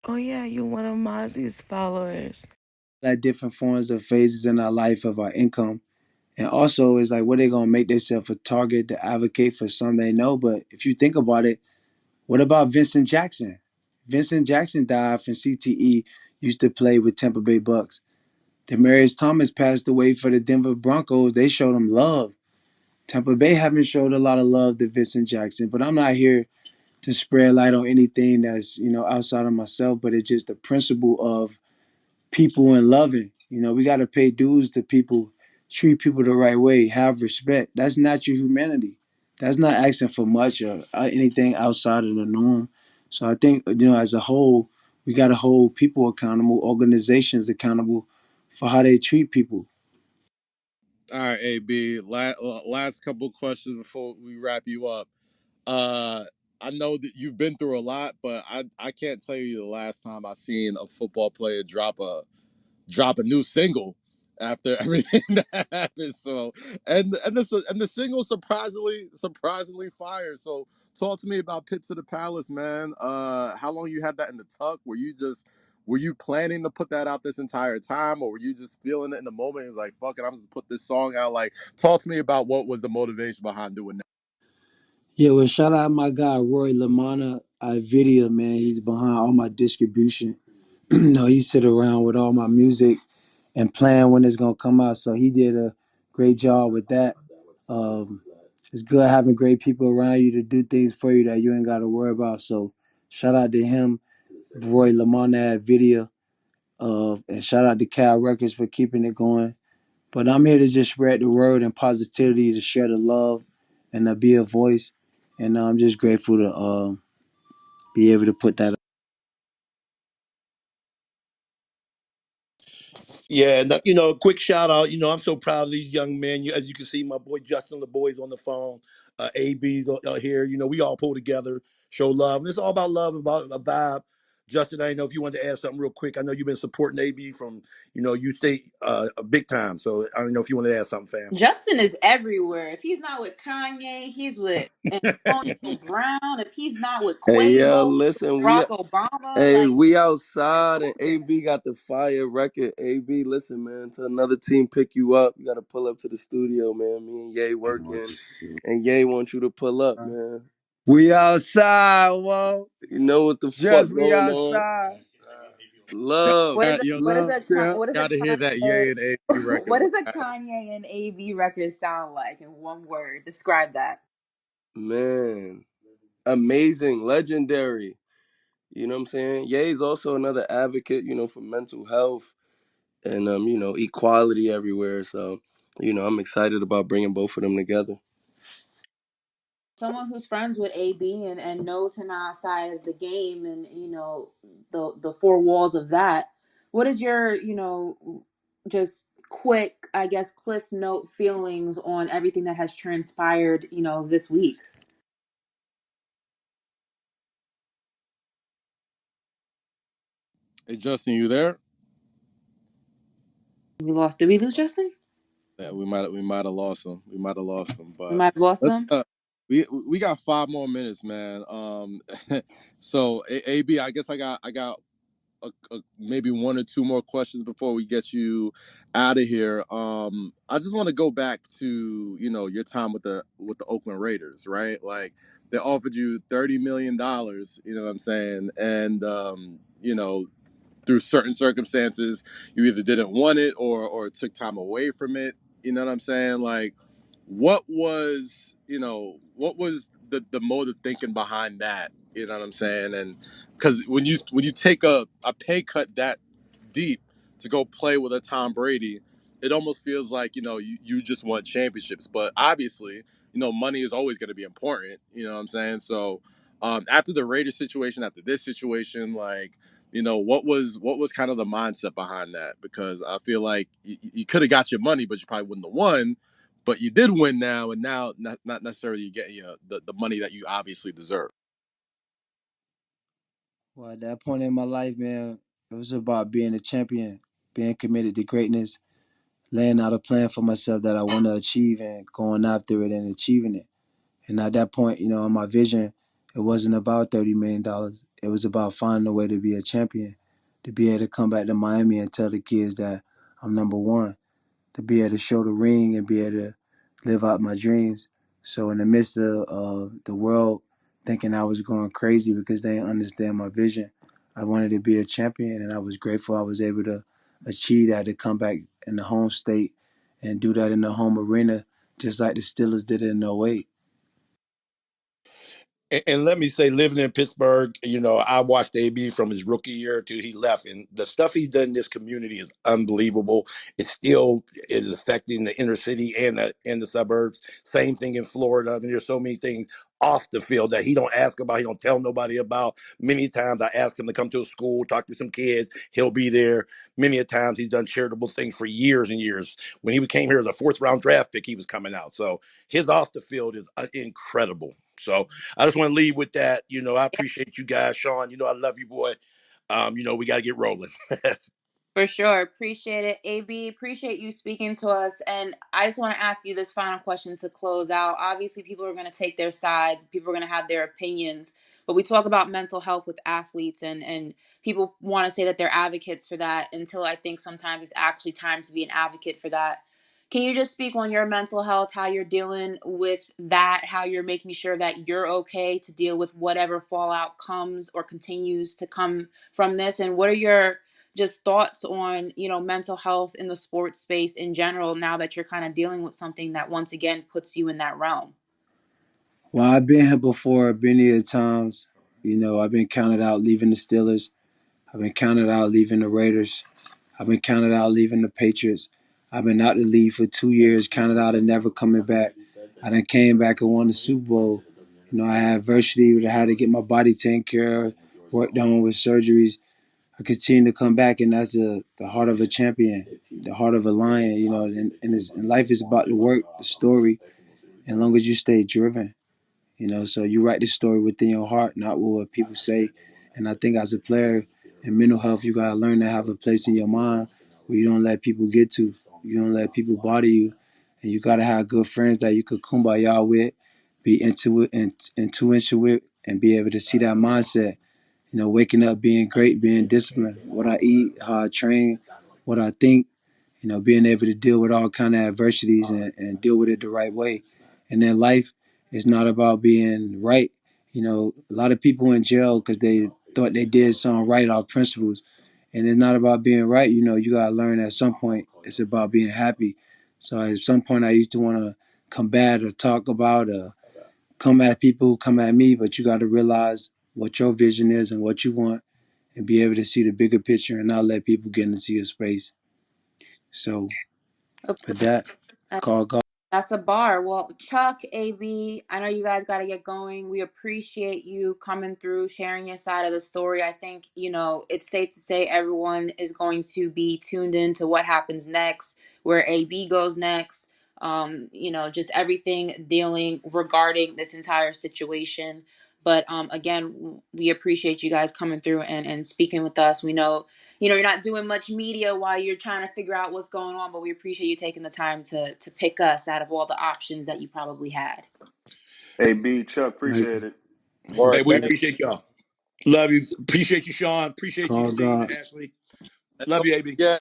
Oh yeah, you one of Mozzie's followers. Like different forms of phases in our life of our income. And also, it's like, what they gonna make themselves a target to advocate for something they know? But if you think about it, what about Vincent Jackson? Vincent Jackson died from CTE. Used to play with Tampa Bay Bucs. Demarius Thomas passed away for the Denver Broncos. They showed him love. Tampa Bay haven't showed a lot of love to Vincent Jackson, but I'm not here to spread light on anything that's outside of myself. But it's just the principle of people and loving. We got to pay dues to people, treat people the right way, have respect. That's natural humanity. That's not asking for much or anything outside of the norm. So I think, as a whole, we got to hold people accountable, organizations accountable for how they treat people. All right, AB. Last couple questions before we wrap you up. Uh, I know that you've been through a lot, but I can't tell you the last time I seen a football player drop a new single after everything that happened. So and the single surprisingly fire. So talk to me about Pit to the Palace, man. How long you had that in the tuck? Were you planning to put that out this entire time, or were you just feeling it in the moment? It's like, fuck it, I'm just put this song out. Like, talk to me about what was the motivation behind doing that. Yeah, well, shout out my guy Roy Lamana Video, man. He's behind all my distribution. No, he sit around with all my music and plan when it's gonna come out. So he did a great job with that. Um, it's good having great people around you to do things for you that you ain't got to worry about. So shout out to him, Roy Lamont Video, and shout out to Cal Records for keeping it going. But I'm here to just spread the word and positivity, to share the love, and to be a voice. And I'm just grateful to be able to put that. Yeah, and quick shout out. I'm so proud of these young men. As you can see, my boy Justin, the boys on the phone. AB's here. We all pull together, show love, and it's all about love, about a vibe. Justin, I didn't know if you wanted to add something real quick. I know you've been supporting AB from, you stay a big time. So I don't know if you want to add something, fam. Justin is everywhere. If he's not with Kanye, he's with Antonio Brown. If he's not with Hey, yo, Quavo, he's with listen, Barack Obama. hey, Like, we he's outside and everywhere. AB got the fire record. AB, listen, man, to another team pick you up, you got to pull up to the studio, man. Me and Ye working, and Ye wants you to pull up, man. We outside, whoa. You know what the fuck Just we going on? outside. Love, Yo, Love, Tim. What is a gotta hear that Kanye Ye and AB record. what does a Kanye and AV record sound like in one word? Describe that. man, amazing, legendary. You know what I'm saying? Ye is also another advocate, for mental health and equality everywhere. So, I'm excited about bringing both of them together. Someone who's friends with AB and knows him outside of the game and the four walls of that. What is your just quick, I guess, cliff note feelings on everything that has transpired this week? Hey, Justin, you there? Did we lose Justin? Yeah, we might have lost him. We might have lost him, We but might have lost let's him. we got 5 more minutes, man. So AB, I guess I got maybe one or two more questions before we get you out of here. I just want to go back to your time with the Oakland Raiders, right? Like they offered you $30 million. You know what I'm saying? And through certain circumstances, you either didn't want it or took time away from it. You know what I'm saying? Like, what was the mode of thinking behind that? You know what I'm saying? And because when you take a pay cut that deep to go play with a Tom Brady, it almost feels like you just want championships. But obviously, money is always going to be important. You know what I'm saying? So after the Raiders situation, after this situation, like what was kind of the mindset behind that? Because I feel like you could have got your money, but you probably wouldn't have won. But you did win now, and now not necessarily you get the money that you obviously deserve. Well, at that point in my life, man, it was about being a champion, being committed to greatness, laying out a plan for myself that I want to achieve and going after it and achieving it. And at that point, in my vision, it wasn't about $30 million. it was about finding a way to be a champion, to be able to come back to Miami and tell the kids that I'm number one, to be able to show the ring and be able to live out my dreams. So in the midst of the world thinking I was going crazy because they didn't understand my vision, I wanted to be a champion, and I was grateful I was able to achieve that, to come back in the home state and do that in the home arena, just like the Steelers did it in '08. And let me say, living in Pittsburgh, I watched AB from his rookie year to he left, and the stuff he's done in this community is unbelievable. It still is affecting the inner city and the suburbs. Same thing in Florida. I mean, there's so many things off the field that he don't ask about, he don't tell nobody about. Many times I ask him to come to a school, talk to some kids, he'll be there. Many a times he's done charitable things for years and years. When he came here as a fourth round draft pick, he was coming out. So his off the field is incredible. So I just want to leave with that. I appreciate you guys, Sean. I love you, boy. We got to get rolling. For sure. Appreciate it. AB, appreciate you speaking to us. And I just want to ask you this final question to close out. Obviously, people are going to take their sides, people are going to have their opinions, but we talk about mental health with athletes, and people want to say that they're advocates for that until I think sometimes it's actually time to be an advocate for that. Can you just speak on your mental health, how you're dealing with that, how you're making sure that you're okay to deal with whatever fallout comes or continues to come from this? And what are your just thoughts on mental health in the sports space in general now that you're kind of dealing with something that once again puts you in that realm? Well, I've been here before, been here times. I've been counted out leaving the Steelers. I've been counted out leaving the Raiders. I've been counted out leaving the Patriots. I've been out the league for 2 years, counted out and never coming back. I then came back and won the Super Bowl. I had adversity, but I had to get my body taken care of, work done with surgeries. I continue to come back, and that's the heart of a champion, the heart of a lion. And life is about the work, the story, as long as you stay driven. So you write the story within your heart, not what people say. And I think as a player in mental health, you gotta learn to have a place in your mind where you don't let people get to. You don't let people bother you. And you gotta have good friends that you could kumbaya with, be into it and intuition with, and be able to see that mindset. Waking up, being great, being disciplined, what I eat, how I train, what I think, being able to deal with all kind of adversities and deal with it the right way. And then life is not about being right. A lot of people in jail because they thought they did something right off principles. And it's not about being right. You got to learn at some point it's about being happy. So at some point I used to want to combat or talk about or come at people who come at me, but you got to realize what your vision is and what you want and be able to see the bigger picture and not let people get into your space. So, but that, call God. That's a bar. Well, Chuck, AB, I know you guys got to get going. We appreciate you coming through, sharing your side of the story. I think, it's safe to say everyone is going to be tuned in to what happens next, where AB goes next, just everything dealing regarding this entire situation. But again, we appreciate you guys coming through and speaking with us. We know you're not doing much media while you're trying to figure out what's going on, but we appreciate you taking the time to pick us out of all the options that you probably had. Hey, B, Chuck, Like, appreciate it. Hey, Word. we Thank appreciate y'all. Love you. Appreciate you, Sean. Appreciate you, call Steve, God. Ashley. you. And Love don't you, AB. forget,